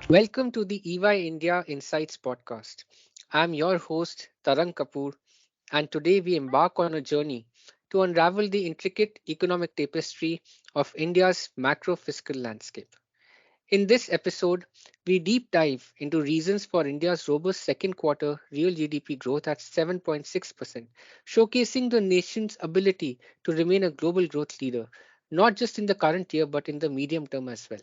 Welcome to the EY India Insights podcast. I'm your host, Tarang Kapoor, and today we embark on a journey to unravel the intricate economic tapestry of India's macro fiscal landscape. In this episode, we deep dive into reasons for India's robust second quarter real GDP growth at 7.6%, showcasing the nation's ability to remain a global growth leader, not just in the current year but in the medium term as well.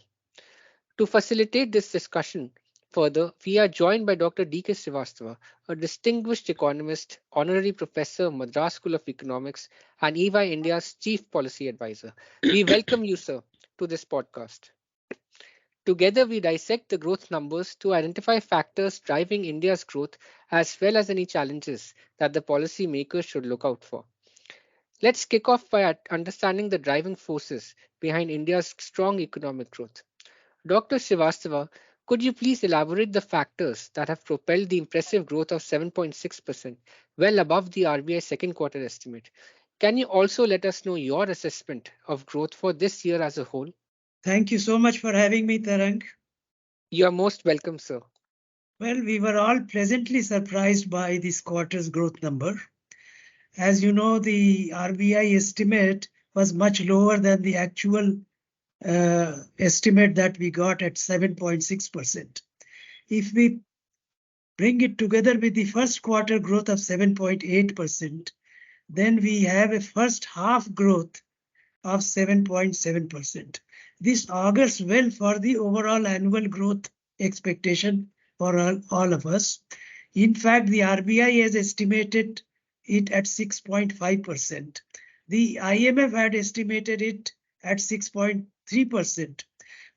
To facilitate this discussion further, we are joined by Dr. D.K. Srivastava, a distinguished economist, honorary professor, Madras School of Economics, and EY India's chief policy advisor. We welcome you, sir, to this podcast. Together, we dissect the growth numbers to identify factors driving India's growth as well as any challenges that the policymakers should look out for. Let's kick off by understanding the driving forces behind India's strong economic growth. Dr. Srivastava, could you please elaborate the factors that have propelled the impressive growth of 7.6%, well above the RBI second quarter estimate? Can you also let us know your assessment of growth for this year as a whole? Thank you so much for having me, Tarang. You are most welcome, sir. Well, we were all pleasantly surprised by this quarter's growth number. As you know, the RBI estimate was much lower than the actual estimate that we got at 7.6%. If we bring it together with the first quarter growth of 7.8%, then we have a first half growth of 7.7%. This augurs well for the overall annual growth expectation for all of us. In fact, the RBI has estimated it at 6.5%. The IMF had estimated it at 6.3%.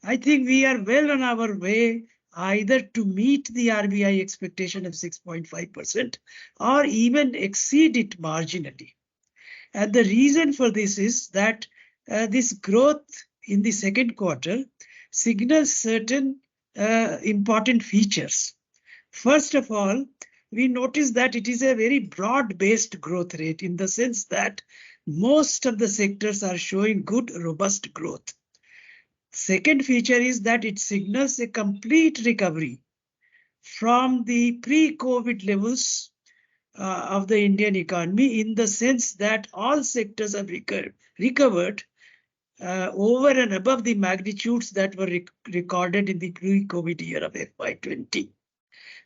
I think we are well on our way either to meet the RBI expectation of 6.5% or even exceed it marginally. And the reason for this is that this growth in the second quarter signals certain important features. First of all, we notice that it is a very broad-based growth rate in the sense that most of the sectors are showing good, robust growth. Second feature is that it signals a complete recovery from the pre-COVID levels of the Indian economy in the sense that all sectors have recovered over and above the magnitudes that were recorded in the pre-COVID year of FY20.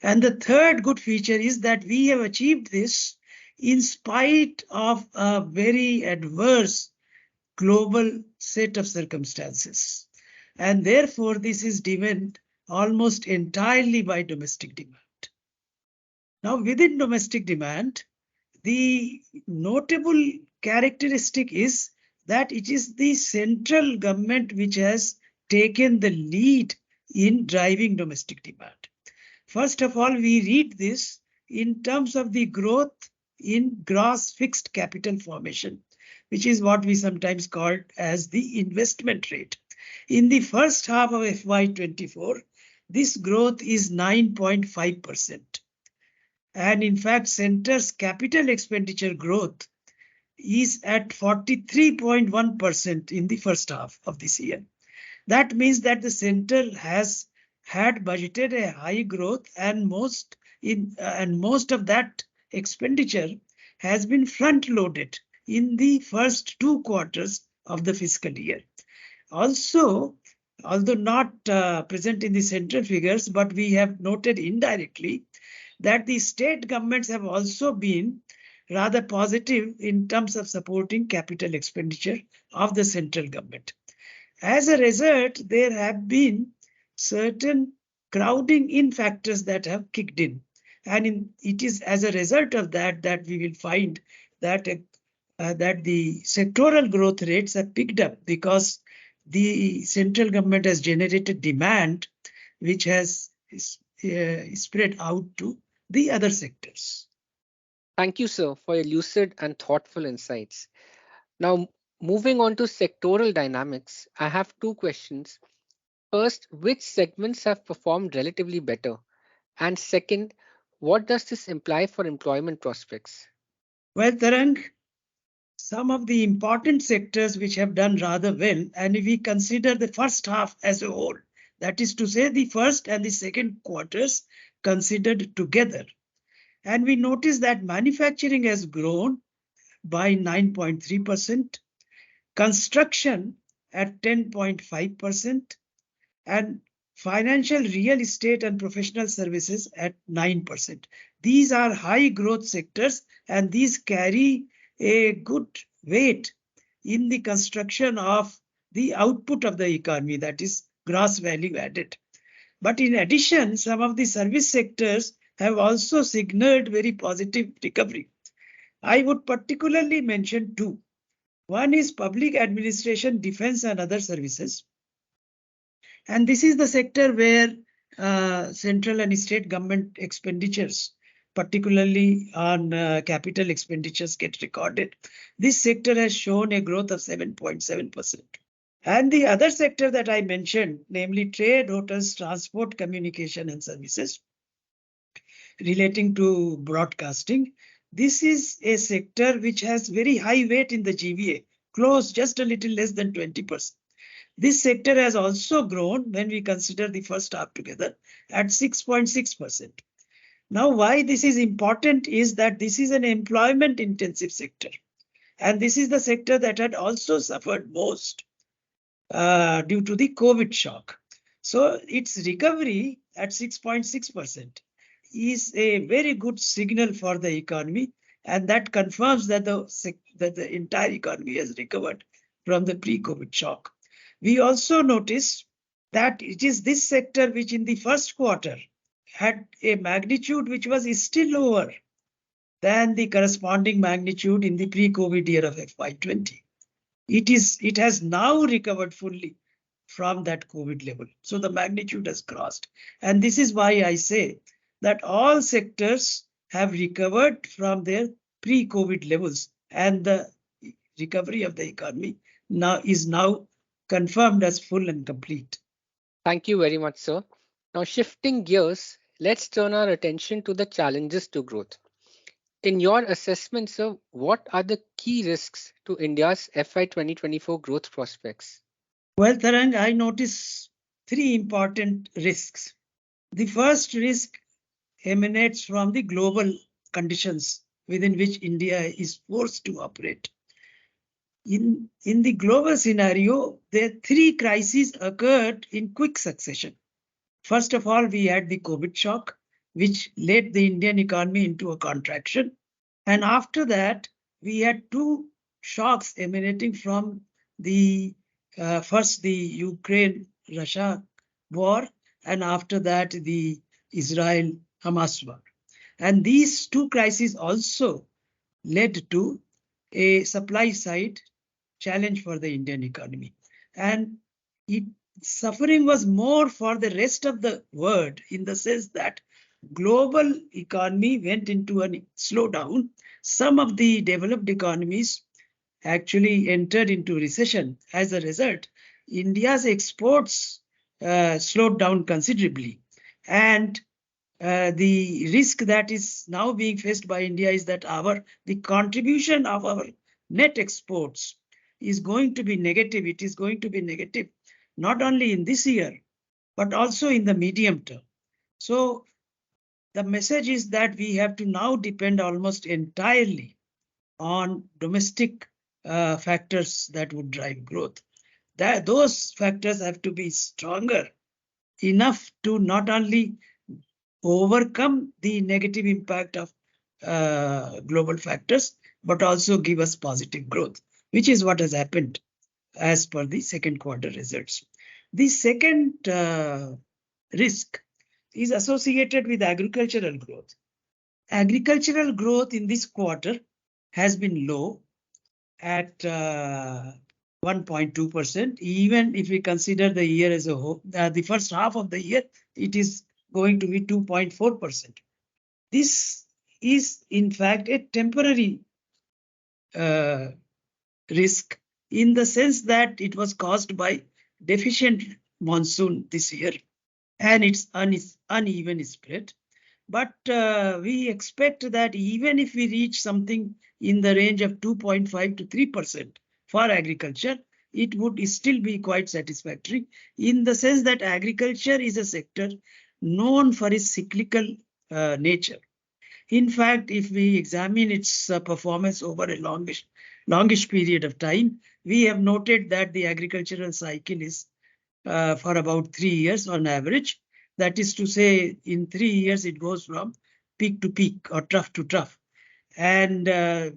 And the third good feature is that we have achieved this in spite of a very adverse global set of circumstances. And therefore, this is driven almost entirely by domestic demand. Now, within domestic demand, the notable characteristic is that it is the central government which has taken the lead in driving domestic demand. First of all, we read this in terms of the growth in gross fixed capital formation, which is what we sometimes call as the investment rate. In the first half of FY24, this growth is 9.5%. And in fact, centre's capital expenditure growth is at 43.1% in the first half of this year. That means that the center has had budgeted a high growth and most of that expenditure has been front-loaded in the first 2 quarters of the fiscal year. Also, although not present in the central figures, but we have noted indirectly that the state governments have also been rather positive in terms of supporting capital expenditure of the central government. As a result, there have been certain crowding in factors that have kicked in. And it is as a result of that that we will find that, that the sectoral growth rates have picked up because the central government has generated demand which has spread out to the other sectors. Thank you, sir, for your lucid and thoughtful insights. Now, moving on to sectoral dynamics, I have two questions. First, which segments have performed relatively better? And second, what does this imply for employment prospects? Well, Tarang, some of the important sectors which have done rather well, and if we consider the first half as a whole, that is to say the first and the second quarters considered together, and we notice that manufacturing has grown by 9.3%, construction at 10.5%, and financial real estate and professional services at 9%. These are high growth sectors, and these carry a good weight in the construction of the output of the economy, that is gross value added. But in addition, some of the service sectors have also signaled very positive recovery. I would particularly mention two. One is public administration, defense, and other services. And this is the sector where central and state government expenditures, particularly on capital expenditures, get recorded. This sector has shown a growth of 7.7%. And the other sector that I mentioned, namely trade, hotels, transport, communication, and services relating to broadcasting, this is a sector which has very high weight in the GVA, close just a little less than 20%. This sector has also grown when we consider the first half together at 6.6%. Now, why this is important is that this is an employment intensive sector. And this is the sector that had also suffered most due to the COVID shock. So its recovery at 6.6% is a very good signal for the economy, and that confirms that the entire economy has recovered from the pre-COVID shock. We also notice that it is this sector which in the first quarter had a magnitude which was still lower than the corresponding magnitude in the pre-COVID year of FY20. It has now recovered fully from that COVID level. So the magnitude has crossed. And this is why I say that all sectors have recovered from their pre-COVID levels, and the recovery of the economy is now confirmed as full and complete. Thank you very much, sir. Now, shifting gears, let's turn our attention to the challenges to growth. In your assessment, sir, what are the key risks to India's FY 2024 growth prospects? Well, Tarang, I notice three important risks. The first risk emanates from the global conditions within which India is forced to operate. In the global scenario, there three crises occurred in quick succession. First of all, we had the COVID shock, which led the Indian economy into a contraction. And after that, we had two shocks emanating from first the Ukraine-Russia war, and after that the Israel-Hamas war. And these two crises also led to a supply side challenge for the Indian economy. And suffering was more for the rest of the world, in the sense that global economy went into a slowdown. Some of the developed economies actually entered into recession. As a result, India's exports slowed down considerably. And the risk that is now being faced by India is that the contribution of our net exports is going to be negative. It is going to be negative not only in this year, but also in the medium term. So the message is that we have to now depend almost entirely on domestic factors that would drive growth. Those factors have to be stronger enough to not only overcome the negative impact of global factors, but also give us positive growth, which is what has happened as per the second quarter results. The second risk is associated with agricultural growth. Agricultural growth in this quarter has been low at 1.2%. Even if we consider the year as a whole, the first half of the year, it is going to be 2.4%. This is in fact a temporary risk, in the sense that it was caused by deficient monsoon this year and its uneven spread. But we expect that even if we reach something in the range of 2.5 to 3% for agriculture, it would still be quite satisfactory in the sense that agriculture is a sector known for its cyclical nature. In fact, if we examine its performance over a longish period of time, we have noted that the agricultural cycle is for about 3 years on average. That is to say, in 3 years, it goes from peak to peak or trough to trough. And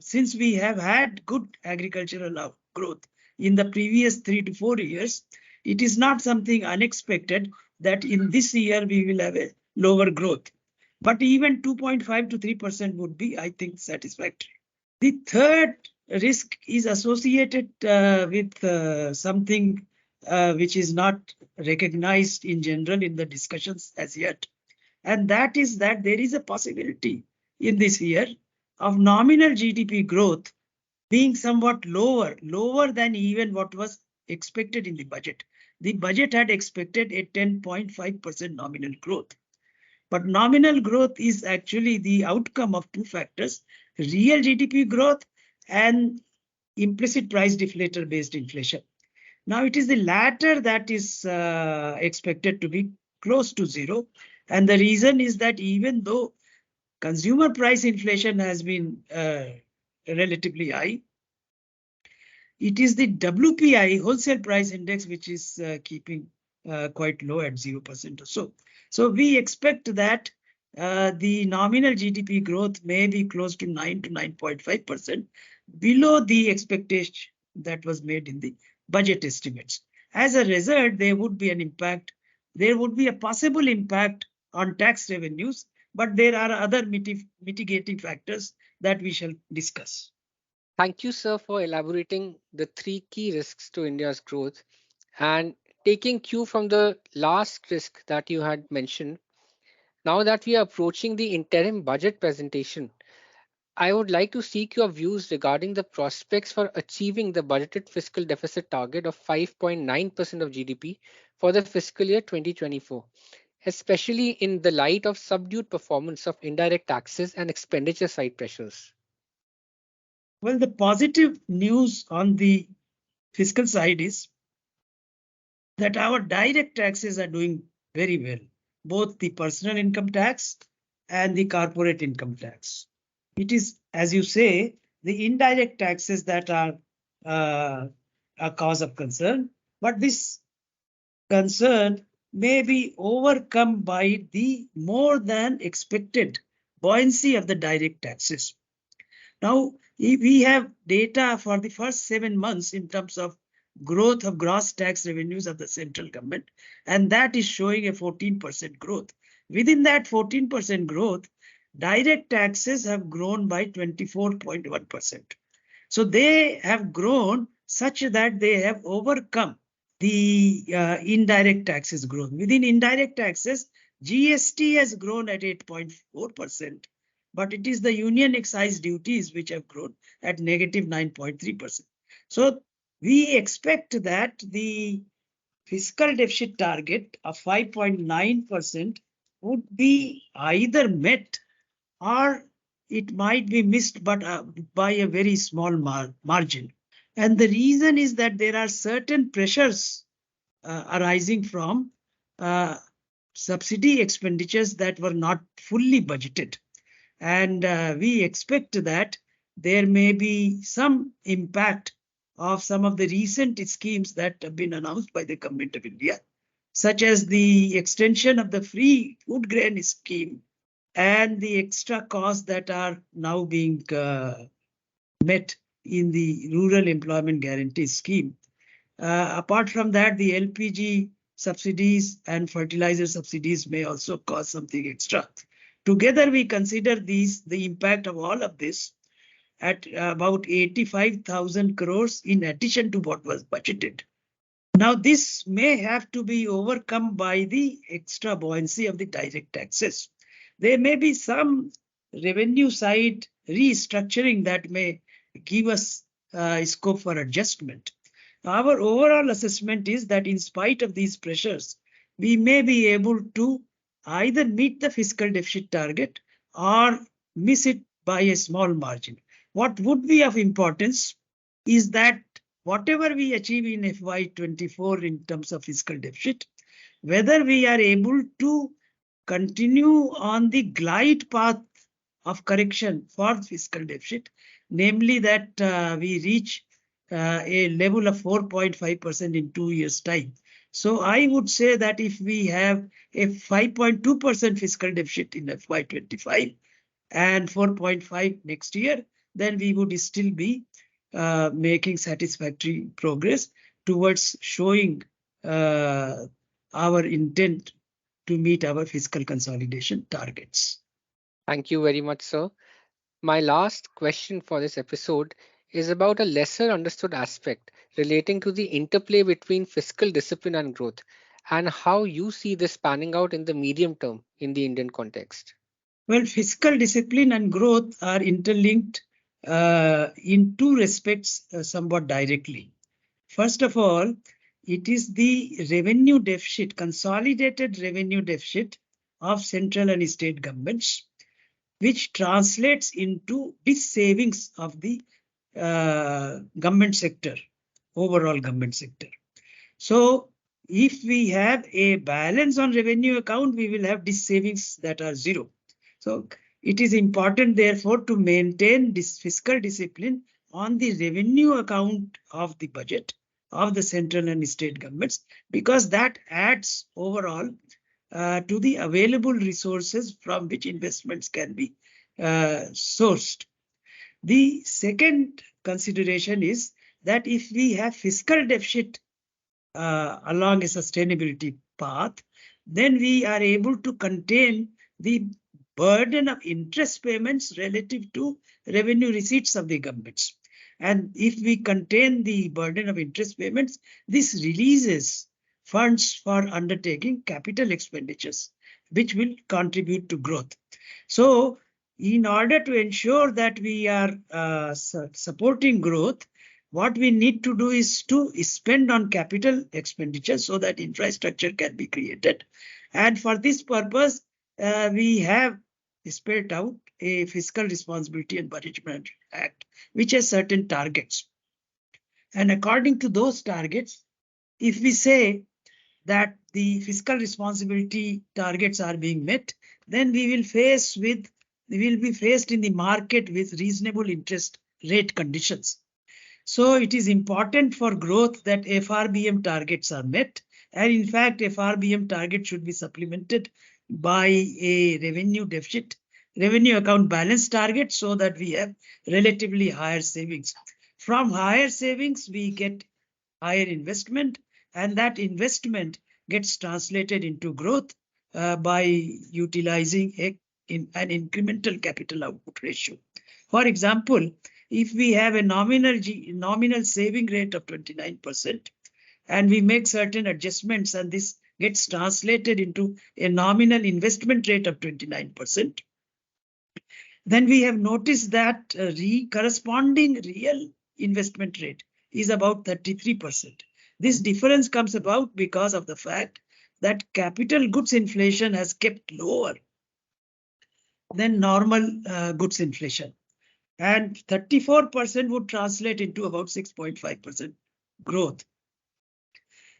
since we have had good agricultural growth in the previous 3 to 4 years, it is not something unexpected that in this year we will have a lower growth. But even 2.5 to 3% would be, I think, satisfactory. The third risk is associated with something which is not recognized in general in the discussions as yet. And that is that there is a possibility in this year of nominal GDP growth being somewhat lower than even what was expected in the budget. The budget had expected a 10.5% nominal growth. But nominal growth is actually the outcome of two factors: real GDP growth and implicit price deflator based inflation. Now it is the latter that is expected to be close to zero. And the reason is that even though consumer price inflation has been relatively high, it is the WPI, wholesale price index, which is keeping quite low at 0% or so. So we expect that the nominal GDP growth may be close to 9 to 9.5%, below the expectation that was made in the budget estimates. As a result, there would be an impact. There would be a possible impact on tax revenues, but there are other mitigating factors that we shall discuss. Thank you, sir, for elaborating the three key risks to India's growth. And taking cue from the last risk that you had mentioned, now that we are approaching the interim budget presentation, I would like to seek your views regarding the prospects for achieving the budgeted fiscal deficit target of 5.9% of GDP for the fiscal year 2024, especially in the light of subdued performance of indirect taxes and expenditure side pressures. Well, the positive news on the fiscal side is that our direct taxes are doing very well, both the personal income tax and the corporate income tax. It is, as you say, the indirect taxes that are a cause of concern, but this concern may be overcome by the more than expected buoyancy of the direct taxes. Now, we have data for the first 7 months in terms of growth of gross tax revenues of the central government, and that is showing a 14% growth. Within that 14% growth, direct taxes have grown by 24.1%. So they have grown such that they have overcome the indirect taxes growth. Within indirect taxes, GST has grown at 8.4%, but it is the union excise duties which have grown at negative 9.3%. So we expect that the fiscal deficit target of 5.9% would be either met or it might be missed, but by a very small margin. And the reason is that there are certain pressures arising from subsidy expenditures that were not fully budgeted. And we expect that there may be some impact of some of the recent schemes that have been announced by the government of India, such as the extension of the free food grain scheme and the extra costs that are now being met in the rural employment guarantee scheme. Apart from that, the LPG subsidies and fertilizer subsidies may also cost something extra. Together, we consider the impact of all of this at about 85,000 crores in addition to what was budgeted. Now, this may have to be overcome by the extra buoyancy of the direct taxes. There may be some revenue side restructuring that may give us scope for adjustment. Our overall assessment is that in spite of these pressures, we may be able to either meet the fiscal deficit target or miss it by a small margin. What would be of importance is that whatever we achieve in FY24 in terms of fiscal deficit, whether we are able to continue on the glide path of correction for fiscal deficit, namely that we reach a level of 4.5% in 2 years' time. So I would say that if we have a 5.2% fiscal deficit in FY25 and 4.5 next year, then we would still be making satisfactory progress towards showing our intent to meet our fiscal consolidation targets. Thank you very much, sir. My last question for this episode is about a lesser understood aspect relating to the interplay between fiscal discipline and growth, and how you see this panning out in the medium term in the Indian context. Well, fiscal discipline and growth are interlinked in two respects somewhat directly. First of all, it is the revenue deficit, consolidated revenue deficit of central and state governments, which translates into the savings of the government sector, overall government sector. So if we have a balance on revenue account, we will have these savings that are zero. So it is important, therefore, to maintain this fiscal discipline on the revenue account of the budget of the central and state governments, because that adds overall to the available resources from which investments can be sourced. The second consideration is that if we have fiscal deficit along a sustainability path, then we are able to contain the burden of interest payments relative to revenue receipts of the governments. And if we contain the burden of interest payments, this releases funds for undertaking capital expenditures, which will contribute to growth. So in order to ensure that we are supporting growth, what we need to do is to spend on capital expenditure so that infrastructure can be created. And for this purpose, we have spelled out a Fiscal Responsibility and Budget Management Act, which has certain targets. And according to those targets, if we say that the fiscal responsibility targets are being met, then we will be faced in the market with reasonable interest rate conditions. So it is important for growth that FRBM targets are met. And in fact, FRBM target should be supplemented by a revenue account balance target, so that we have relatively higher savings. From higher savings, we get higher investment, and that investment gets translated into growth by utilizing an incremental capital output ratio. For example, if we have a nominal saving rate of 29%, and we make certain adjustments, and this gets translated into a nominal investment rate of 29%, then we have noticed that corresponding real investment rate is about 33%. This difference comes about because of the fact that capital goods inflation has kept lower than normal goods inflation. And 34% would translate into about 6.5% growth.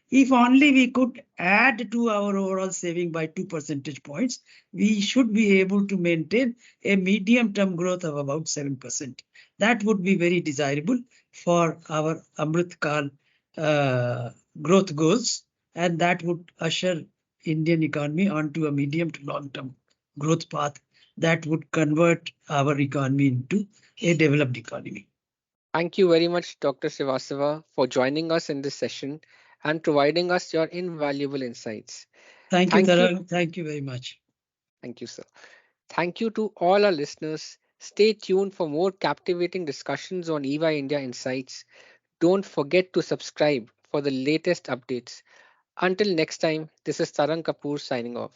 If only we could add to our overall saving by 2 percentage points, we should be able to maintain a medium-term growth of about 7%. That would be very desirable for our Amrit Kal growth goals, and that would usher Indian economy onto a medium to long-term growth path that would convert our economy into a developed economy. Thank you very much, Dr. Srivastava, for joining us in this session and providing us your invaluable insights. Thank you, Tarang. Thank you very much. Thank you, sir. Thank you to all our listeners. Stay tuned for more captivating discussions on EY India Insights. Don't forget to subscribe for the latest updates. Until next time, this is Tarang Kapoor signing off.